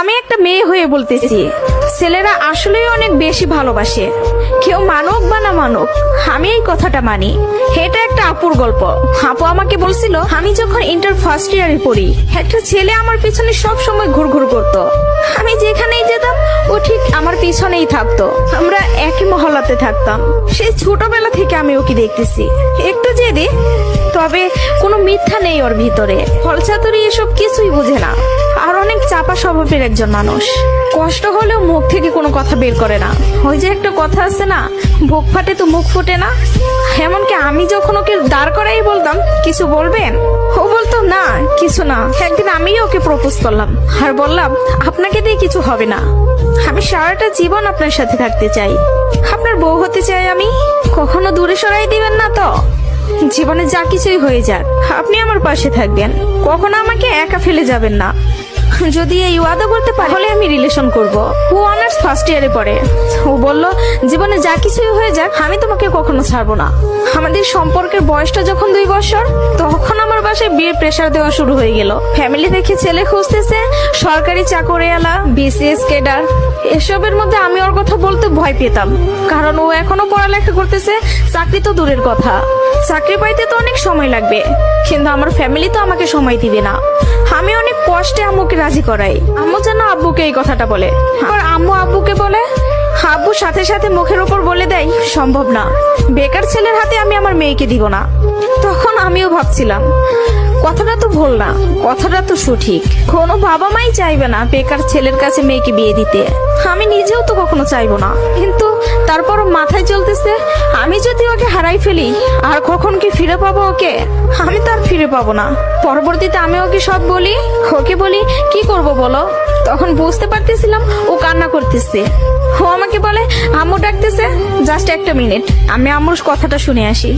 আমি একটা মেয়ে হয়ে বলতেছি, ছেলেরা আসলেই অনেক বেশি ভালোবাসে। কেউ মানুক বা না মানুক, আমি এই কথাটা মানি। এটা একটা আপুর গল্প। আপু আমাকে বলছিল, আমি যখন ইন্টার ফার্স্ট ইয়ারে পড়ি, একটা ছেলে আমার পিছনে সব সময় ঘুরঘুর করতো। আমি যেখানেই যেতাম ও ঠিক আমার পিছনেই থাকতো। আমরা একই মহল্লাতে থাকতাম। সেই ছোটবেলা থেকে আমি ওকে দেখতেছি। একটু জেদি, তবে কোনো মিথ্যা নেই ওর ভিতরে। ফলচাতুরি এসব কিছুই বুঝে না, আর অনেক চাপা স্বভাবের একজন মানুষ। কষ্ট হলেও মুখ থেকে কোনো কথা বের করে না। ওই যে একটা কথা আছে না, বুক ফাটে তো মুখ ফোটে না। এমনকি আমি যখন ওকে দাঁড় করাই বলতাম, কিছু বলবেন, ও বলতো না কিছু না। একদিন আমিও ওকে প্রপোজ করলাম আর বললাম, আপনাকে দিয়ে কিছু হবে না, আমি সারাটা জীবন আপনার সাথে থাকতে চাই, আপনার বউ হতে চাই আমি। কখনো দূরে সরাই দিবেন না তো? জীবনে যা কিছুই হয়ে যাক, আপনি আমার পাশে থাকবেন, কখনো আমাকে একা ফেলে যাবেন না। যদি এই ওয়াদা করতে পারে তাহলে আমি রিলেশন করব। ও অনার্স ফার্স্ট ইয়ারে পড়ে। ও বলল, জীবনে যা কিছুই হয়ে যাক, আমি তোমাকে কখনো ছাড়বো না। আমাদের সম্পর্কের বয়সটা যখন 2 বছর, তখন আমার বাসায় বিয়ের প্রেসার দেওয়া শুরু হয়ে গেল। ফ্যামিলি দেখে ছেলে খুঁজতেছে, সরকারি চাকরিওয়ালা, বিসিএস ক্যাডার। এসবের মধ্যে আমি ওর কথা বলতে ভয় পেতাম, কারণ ও এখনো পড়ালেখা করতেছে। চাকরি তো দূরের কথা, চাকরি পাইতে তো অনেক সময় লাগবে, কিন্তু আমার ফ্যামিলি তো আমাকে সময় দিবে না। আমি অনেক কষ্টে আম্মুকে রাজি করাই। আম্মু যেন আব্বুকে এই কথাটা বলে, আর আম্মু আব্বুকে বলে। আব্বু সাথে সাথে মুখের উপর বলে দেয়, সম্ভব না, বেকার ছেলের হাতে আমি আমার মেয়েকে দিব না। তখন আমিও ভাবছিলাম, কথাটা তো ভুল না, কথাটা তো সঠিক। কোনো বাবা মাই চাইবে না বেকার ছেলের কাছে মেয়েকে বিয়ে দিতে। আমি নিজেও তো কখনো চাইবো না, কিন্তু তারপর মাথায় চলতেছে, আমি যদি ওকে হারাই ফেলি, আর কখন কি ফিরে পাবো ওকে? আমি তো আর ফিরে পাবো না। পরবর্তীতে আমি ওকে সব বলি, ওকে বলি কি করব বলো। তখন বুঝতে পারতেছিলাম ও কান্না করতেছে। ও আমাকে বলে, আম্মু ডাকতেছে, জাস্ট একটা মিনিট, আমি আম্মুর কথাটা শুনে আসি।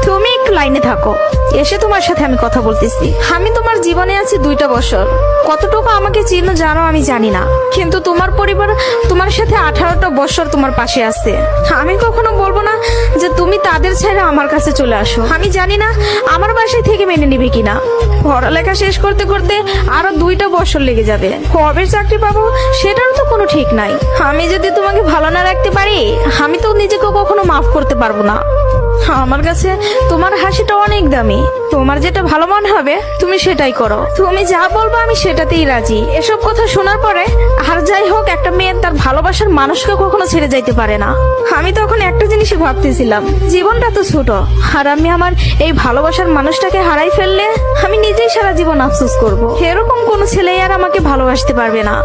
তুমি একটু লাইনে থাকো, এসে তোমার সাথে আমি কথা বলতেছি। আমি তোমার জীবনে আছি 2টা বছর, কতটুকু আমাকে চিনো জানো আমি জানি না, কিন্তু তোমার পরিবার তোমার সাথে 18টা বছর তোমার পাশে আছে। আমি কখনো বলবো না যে তুমি তাদের ছেড়ে আমার কাছে চলে আসো। আমি জানি না আমার বাসায় থেকে মেনে নিবে কিনা। পড়ালেখা শেষ করতে করতে আরো 2টা বছর লেগে যাবে। কবে চাকরি পাবো সেটারও তো কোনো ঠিক নাই। আমি যদি তোমাকে ভালো না রাখতে পারি, আমি তো নিজেকে কখনো মাফ করতে পারবো না। আমার কাছে তোমার হাসিটা অনেক দামি। তোমার যেটা ভালো মনে হবে তুমি সেটাই করো। তুমি যা বলবো আমি সেটাতেই রাজি। এসব কথা শোনার পরে, আর যাই হোক, একটা মেয়ে তার ভালোবাসার মানুষকে কখনো ছেড়ে যাইতে পারে না। আমি তখন একটা জিনিসই ভাবতেছিলাম, জীবনটা তো ছোট, আর আমি আমার এই ভালোবাসার মানুষটাকে হারাই ফেললে আমি নিজেই সারা জীবন আফসোস করব। এরকম কোনো ছেলে আর আমাকে ভালোবাসতে পারবে না।